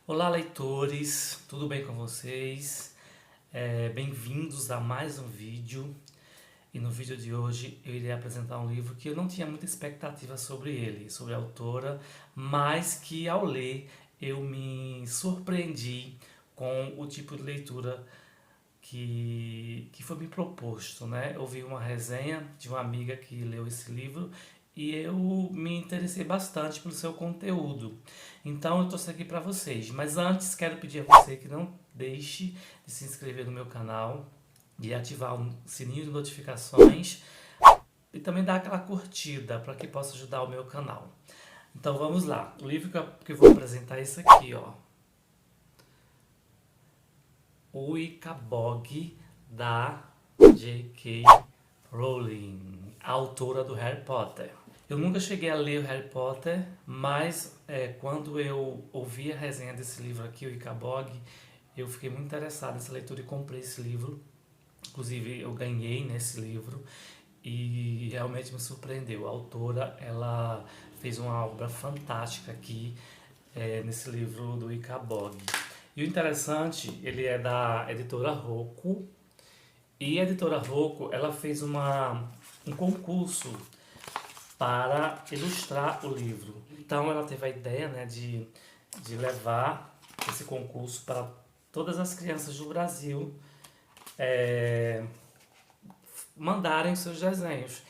Olá, leitores, tudo bem com vocês? Bem-vindos a mais um vídeo. E no vídeo de hoje eu irei apresentar um livro que eu não tinha muita expectativa sobre ele, sobre a autora, mas que ao ler eu me surpreendi com o tipo de leitura que foi me proposto, né? Eu vi uma resenha de uma amiga que leu esse livro e eu me interessei bastante pelo seu conteúdo. Então eu trouxe aqui para vocês. Mas antes quero pedir a você que não deixe de se inscrever no meu canal, de ativar o sininho de notificações e também dar aquela curtida para que possa ajudar o meu canal. Então vamos lá. O livro que eu vou apresentar é esse aqui, ó. O Icabog, da J.K. Rowling, a autora do Harry Potter. Eu nunca cheguei a ler o Harry Potter, mas quando eu ouvi a resenha desse livro aqui, o Icabog, eu fiquei muito interessado nessa leitura e comprei esse livro. Inclusive eu ganhei nesse livro e realmente me surpreendeu. A autora, ela fez uma obra fantástica aqui nesse livro do Icabog. E o interessante, ele é da editora Rocco. E a editora Rocco, ela fez um concurso para ilustrar o livro. Então ela teve a ideia, né, de levar esse concurso para todas as crianças do Brasil mandarem seus desenhos.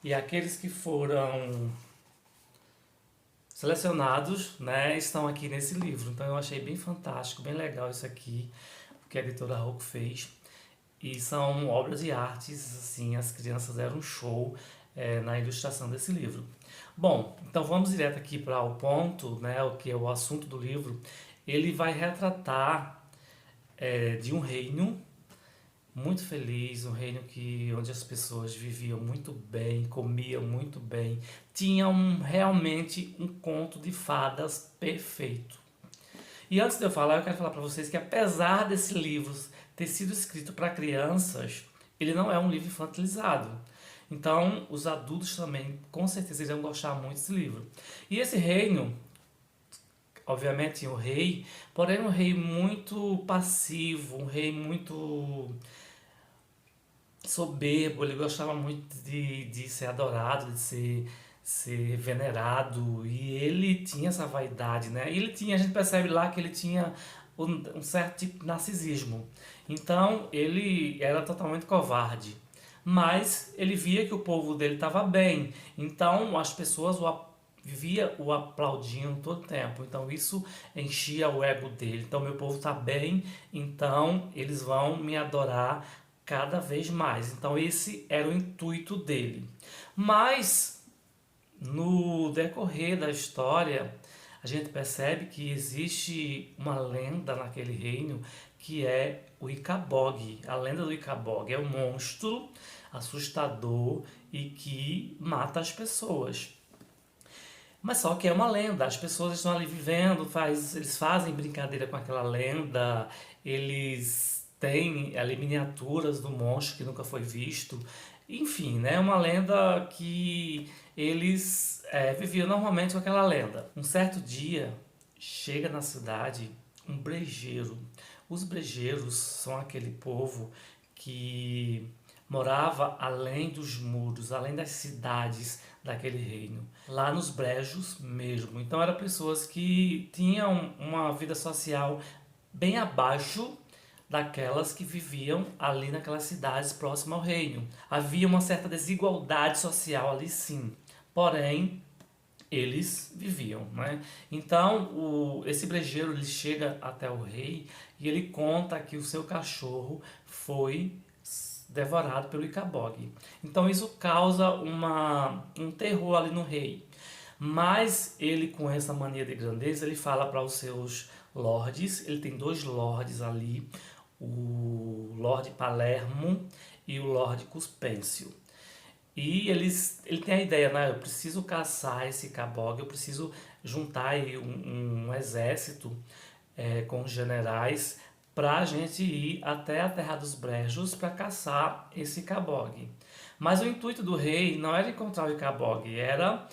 E aqueles que foram selecionados, né, estão aqui nesse livro. Então eu achei bem fantástico, bem legal isso aqui, o que a editora Rocco fez. E são obras de artes, assim, as crianças deram um show na ilustração desse livro. Bom, então vamos direto aqui para o ponto, né, o que é o assunto do livro. Ele vai retratar de um reino muito feliz, um reino onde as pessoas viviam muito bem, comiam muito bem, tinham realmente um conto de fadas perfeito. E antes de eu falar, eu quero falar para vocês que apesar desse livro ter sido escrito para crianças, ele não é um livro infantilizado. Então, os adultos também, com certeza, irão gostar muito desse livro. E esse reino, obviamente, tinha o rei, porém um rei muito passivo, um rei muito soberbo, ele gostava muito de ser adorado, de ser venerado, e ele tinha essa vaidade, né? E ele tinha, a gente percebe lá que ele tinha um certo tipo de narcisismo. Então ele era totalmente covarde, mas ele via que o povo dele estava bem, então as pessoas vivia o aplaudindo todo tempo, então isso enchia o ego dele. Então meu povo está bem, então eles vão me adorar cada vez mais. Então esse era o intuito dele. Mas no decorrer da história, a gente percebe que existe uma lenda naquele reino que é o Icabog. A lenda do Icabog é um monstro assustador e que mata as pessoas. Mas só que é uma lenda, as pessoas estão ali vivendo, eles fazem brincadeira com aquela lenda, eles têm ali miniaturas do monstro que nunca foi visto. Enfim, né, uma lenda que eles viviam normalmente com aquela lenda. Um certo dia, chega na cidade um brejeiro. Os brejeiros são aquele povo que morava além dos muros, além das cidades daquele reino, lá nos brejos mesmo. Então eram pessoas que tinham uma vida social bem abaixo daquelas que viviam ali naquelas cidades próximas ao reino. Havia uma certa desigualdade social ali, sim. Porém, eles viviam, né? Então esse brejeiro ele chega até o rei e ele conta que o seu cachorro foi devorado pelo Icabog. Então isso causa um terror ali no rei. Mas ele, com essa mania de grandeza, ele fala para os seus lordes. Ele tem dois lordes ali, o Lorde Palermo e o Lorde Cuspêncio. E ele tem a ideia, né? Eu preciso caçar esse Icabog, eu preciso juntar aí um exército com os generais para a gente ir até a Terra dos Brejos para caçar esse Icabog. Mas o intuito do rei não era encontrar o Icabog, era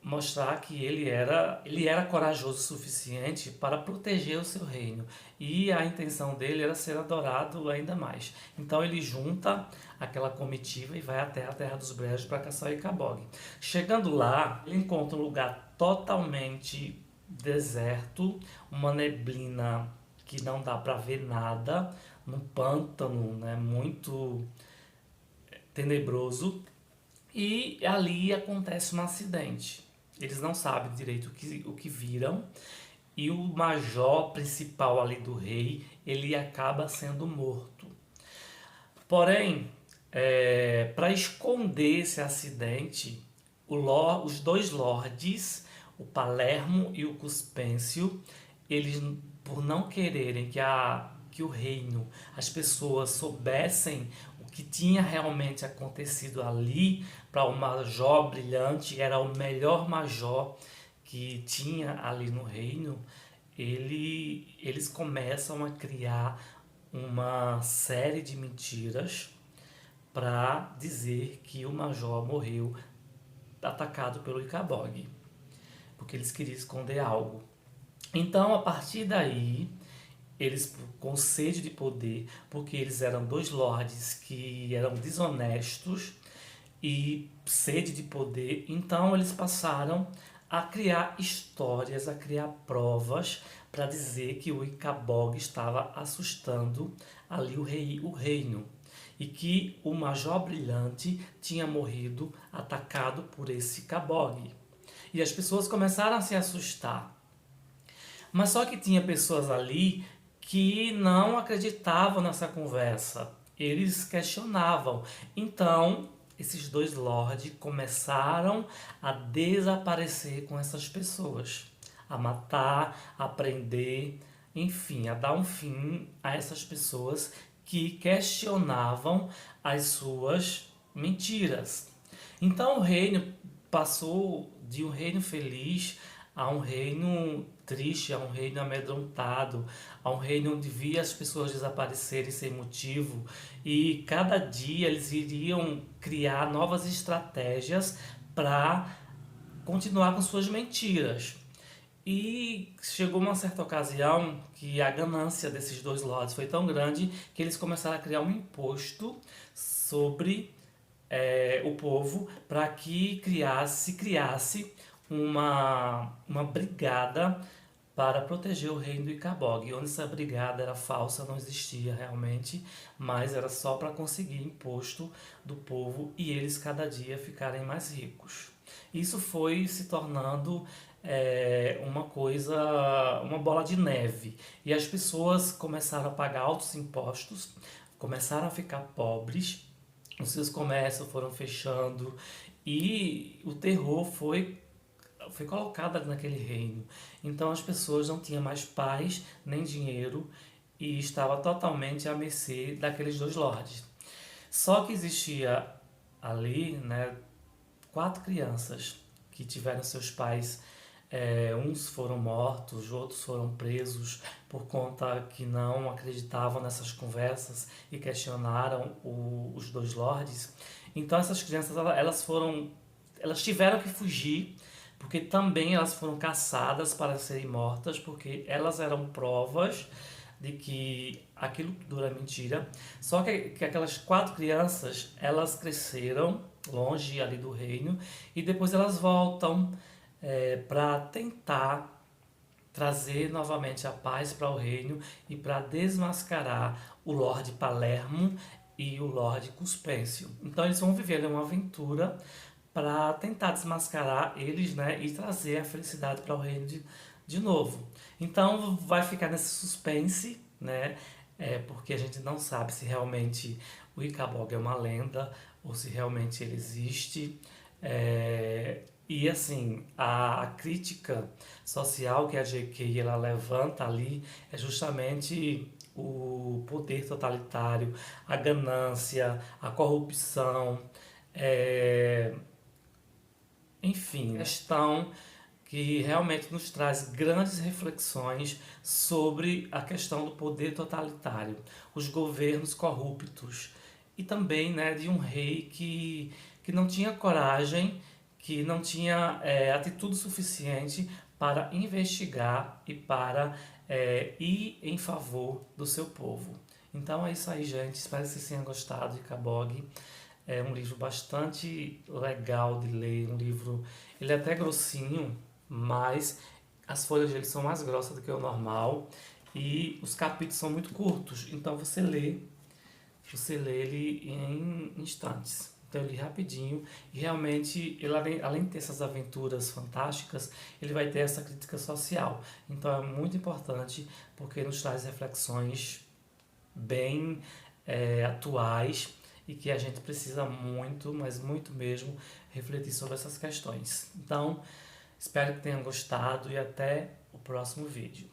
mostrar que ele era corajoso o suficiente para proteger o seu reino. E a intenção dele era ser adorado ainda mais. Então ele junta aquela comitiva e vai até a Terra dos Brejos para caçar o Icabog. Chegando lá, ele encontra um lugar totalmente deserto, uma neblina que não dá para ver nada, num pântano, né, muito tenebroso. E ali acontece um acidente. Eles não sabem direito o que viram. E o major principal ali do rei, ele acaba sendo morto. Porém, para esconder esse acidente, os dois lordes, o Palermo e o Cuspêncio, eles, por não quererem que o reino, as pessoas soubessem o que tinha realmente acontecido ali, para o Major Brilhante, era o melhor major que tinha ali no reino, eles começam a criar uma série de mentiras para dizer que o major morreu atacado pelo Icabog, porque eles queriam esconder algo. Então, a partir daí, eles, com sede de poder, porque eles eram dois lordes que eram desonestos e sede de poder, então eles passaram a criar histórias, a criar provas para dizer que o Icabog estava assustando ali o reino e que o Major Brilhante tinha morrido atacado por esse Icabog. E as pessoas começaram a se assustar. Mas só que tinha pessoas ali que não acreditavam nessa conversa. Eles questionavam. Então, esses dois lords começaram a desaparecer com essas pessoas, a matar, a prender, enfim, a dar um fim a essas pessoas que questionavam as suas mentiras. Então o reino passou de um reino feliz a um reino triste, a um reino amedrontado, a um reino onde via as pessoas desaparecerem sem motivo, e cada dia eles iriam criar novas estratégias para continuar com suas mentiras. E chegou uma certa ocasião que a ganância desses dois lords foi tão grande que eles começaram a criar um imposto sobre o povo para que se criasse uma brigada para proteger o reino do Icabog, onde essa brigada era falsa, não existia realmente, mas era só para conseguir imposto do povo e eles cada dia ficarem mais ricos. Isso foi se tornando uma bola de neve, e as pessoas começaram a pagar altos impostos, começaram a ficar pobres, os seus comércios foram fechando e o terror foi colocado ali naquele reino. Então as pessoas não tinham mais paz nem dinheiro e estava totalmente à mercê daqueles dois lordes. Só que existia ali, né, quatro crianças que tiveram seus pais, uns foram mortos, outros foram presos por conta que não acreditavam nessas conversas e questionaram os dois lordes. Então essas crianças elas tiveram que fugir porque também elas foram caçadas para serem mortas, porque elas eram provas de que aquilo tudo era mentira. Só que aquelas quatro crianças, elas cresceram longe ali do reino e depois elas voltam para tentar trazer novamente a paz para o reino e para desmascarar o Lorde Palermo e o Lorde Cuspêncio. Então eles vão viver uma aventura para tentar desmascarar eles, né, e trazer a felicidade para o reino de novo. Então vai ficar nesse suspense, né, porque a gente não sabe se realmente o Icabog é uma lenda ou se realmente ele existe. E assim, a crítica social que a J.K. ela levanta ali é justamente o poder totalitário, a ganância, a corrupção, é, enfim, questão que realmente nos traz grandes reflexões sobre a questão do poder totalitário, os governos corruptos e também, né, de um rei que não tinha coragem, que não tinha atitude suficiente para investigar e para ir em favor do seu povo. Então é isso aí, gente. Espero que vocês tenham gostado de Kabog. É um livro bastante legal de ler, um livro, ele é até grossinho, mas as folhas dele são mais grossas do que o normal e os capítulos são muito curtos, então você lê ele em instantes. Então eu li rapidinho e realmente ele, além de ter essas aventuras fantásticas, ele vai ter essa crítica social. Então é muito importante porque nos traz reflexões bem atuais e que a gente precisa muito, mas muito mesmo, refletir sobre essas questões. Então, espero que tenham gostado e até o próximo vídeo.